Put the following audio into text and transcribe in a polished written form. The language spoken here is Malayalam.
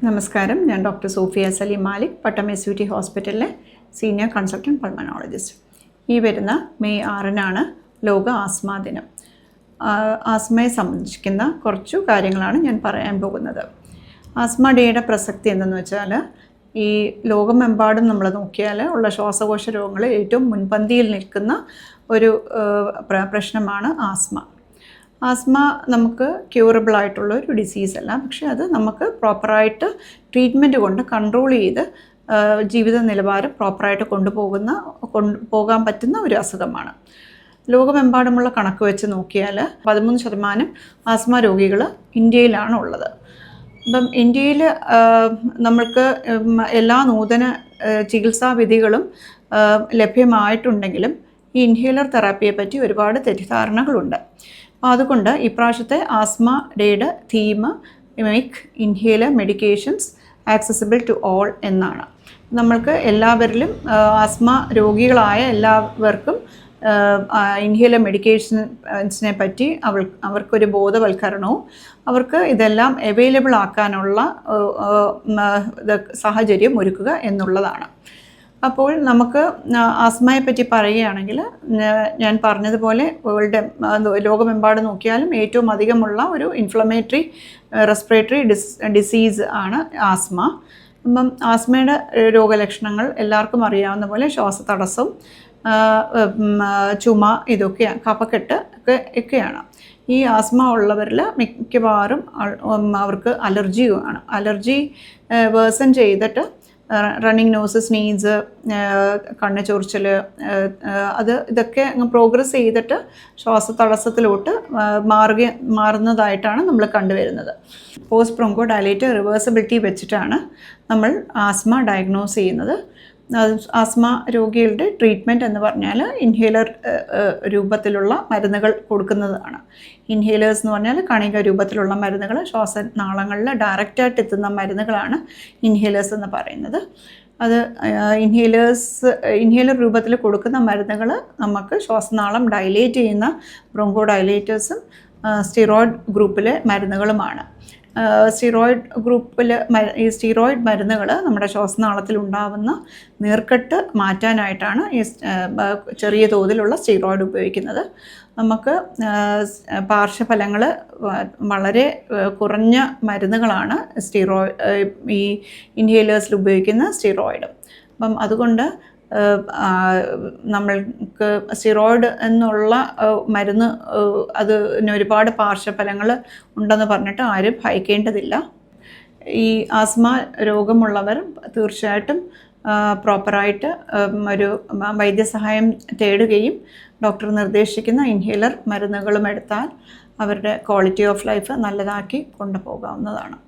നമസ്കാരം, ഞാൻ ഡോക്ടർ സോഫിയ സലീം മാലിക്, പട്ടം എസ് ഹോസ്പിറ്റലിലെ സീനിയർ കൺസൾട്ടൻറ്റ് പൾമനോളജിസ്റ്റ്. ഈ വരുന്ന മെയ് 6-നാണ് ലോക ആസ്മ ദിനം. ആസ്മയെ സംബന്ധിക്കുന്ന കുറച്ചു കാര്യങ്ങളാണ് ഞാൻ പറയാൻ പോകുന്നത്. ആസ്മ ഡേയുടെ പ്രസക്തി എന്തെന്ന് വെച്ചാൽ, ഈ ലോകമെമ്പാടും നമ്മൾ നോക്കിയാൽ ഉള്ള ശ്വാസകോശ രോഗങ്ങളിൽ ഏറ്റവും മുൻപന്തിയിൽ നിൽക്കുന്ന ഒരു പ്രശ്നമാണ് ആസ്മ. ആസ്മ നമുക്ക് ക്യൂറബിൾ ആയിട്ടുള്ള ഒരു ഡിസീസല്ല, പക്ഷേ അത് നമുക്ക് പ്രോപ്പറായിട്ട് ട്രീറ്റ്മെൻറ്റ് കൊണ്ട് കൺട്രോൾ ചെയ്ത് ജീവിത നിലവാരം പ്രോപ്പറായിട്ട് കൊണ്ടുപോകാൻ പറ്റുന്ന ഒരു അസുഖമാണ്. ലോകമെമ്പാടുമുള്ള കണക്ക് വെച്ച് നോക്കിയാൽ 13% ആസ്മ രോഗികൾ ഇന്ത്യയിലാണ് ഉള്ളത്. അപ്പം ഇന്ത്യയിൽ നമ്മൾക്ക് എല്ലാ നൂതന ചികിത്സാ വിധികളും ലഭ്യമായിട്ടുണ്ടെങ്കിലും ഈ ഇൻഹേലർ തെറാപ്പിയെ പറ്റി ഒരുപാട് തെറ്റിദ്ധാരണകളുണ്ട്. അപ്പോൾ അതുകൊണ്ട് ഇപ്രാവശ്യത്തെ ആസ്മ ഡേയുടെ theme make inhaler medications accessible to all എന്നാണ്. നമ്മൾക്ക് എല്ലാവരിലും ആസ്മ രോഗികളായ എല്ലാവർക്കും ഇൻഹേലർ മെഡിക്കേഷൻസിനെ പറ്റി അവർക്കൊരു ബോധവൽക്കരണവും അവർക്ക് ഇതെല്ലാം അവൈലബിൾ ആക്കാനുള്ള സാഹചര്യം ഒരുക്കുക എന്നുള്ളതാണ്. അപ്പോൾ നമുക്ക് ആസ്മയെ പറ്റി പറയുകയാണെങ്കിൽ, ഞാൻ പറഞ്ഞതുപോലെ ലോകമെമ്പാടും നോക്കിയാലും ഏറ്റവും അധികമുള്ള ഒരു ഇൻഫ്ലമേറ്ററി റെസ്പിറേറ്ററി ഡിസീസ് ആണ് ആസ്മ. അപ്പം ആസ്മയുടെ രോഗലക്ഷണങ്ങൾ എല്ലാവർക്കും അറിയാവുന്ന പോലെ ശ്വാസതടസ്സം, ചുമ, ഇതൊക്കെയാണ്, കഫക്കെട്ട് ഒക്കെയാണ്. ഈ ആസ്മ ഉള്ളവരിൽ മിക്കവാറും അവർക്ക് അലർജിയുമാണ്. അലർജി വേഴ്സൺ ചെയ്തിട്ട് റണ്ണിങ് നോസ്, സ്നീസ്, കണ്ണ് ചൊറിച്ചൽ, ഇതൊക്കെ പ്രോഗ്രസ് ചെയ്തിട്ട് ശ്വാസതടസ്സത്തിലോട്ട് മാറുന്നതായിട്ടാണ് നമ്മൾ കണ്ടുവരുന്നത്. പോസ്റ്റ് ബ്രോങ്കോ ഡയലേറ്റർ റിവേഴ്സിബിലിറ്റി വെച്ചിട്ടാണ് നമ്മൾ ആസ്മ ഡയഗ്നോസ് ചെയ്യുന്നത്. ആസ്മ രോഗികളുടെ ട്രീറ്റ്മെൻറ്റ് എന്ന് പറഞ്ഞാൽ ഇൻഹേലർ രൂപത്തിലുള്ള മരുന്നുകൾ കൊടുക്കുന്നതാണ്. ഇൻഹേലേഴ്സ് എന്ന് പറഞ്ഞാൽ കണിക രൂപത്തിലുള്ള മരുന്നുകൾ, ശ്വാസനാളങ്ങളിൽ ഡയറക്റ്റായിട്ട് എത്തുന്ന മരുന്നുകളാണ് ഇൻഹേലേഴ്സ് എന്ന് പറയുന്നത്. അത് ഇൻഹേലർ രൂപത്തിൽ കൊടുക്കുന്ന മരുന്നുകൾ നമുക്ക് ശ്വാസനാളം ഡയലേറ്റ് ചെയ്യുന്ന ബ്രോങ്കോ ഡയലേറ്റേഴ്സും സ്റ്റിറോയിഡ് ഗ്രൂപ്പിലെ മരുന്നുകളുമാണ്. ഈ സ്റ്റീറോയിഡ് മരുന്നുകൾ നമ്മുടെ ശ്വാസനാളത്തിൽ ഉണ്ടാകുന്ന നീർക്കെട്ട് മാറ്റാനായിട്ടാണ് ഈ ചെറിയ തോതിലുള്ള സ്റ്റീറോയിഡ് ഉപയോഗിക്കുന്നത്. നമുക്ക് പാർശ്വഫലങ്ങൾ വളരെ കുറഞ്ഞ മരുന്നുകളാണ് ഈ ഇൻഹേലേഴ്സിൽ ഉപയോഗിക്കുന്ന സ്റ്റീറോയിഡ്. അപ്പം അതുകൊണ്ട് നമ്മൾക്ക് സ്റ്റിറോയിഡ് എന്നുള്ള മരുന്ന് അതിന് ഒരുപാട് പാർശ്വഫലങ്ങൾ ഉണ്ടെന്ന് പറഞ്ഞിട്ട് ആരും ഭയക്കേണ്ടതില്ല. ഈ ആസ്മ രോഗമുള്ളവർ തീർച്ചയായിട്ടും പ്രോപ്പറായിട്ട് ഒരു വൈദ്യസഹായം തേടുകയും ഡോക്ടർ നിർദ്ദേശിക്കുന്ന ഇൻഹേലർ മരുന്നുകളും എടുത്താൽ അവരുടെ ക്വാളിറ്റി ഓഫ് ലൈഫ് നല്ലതാക്കി കൊണ്ടുപോകാവുന്നതാണ്.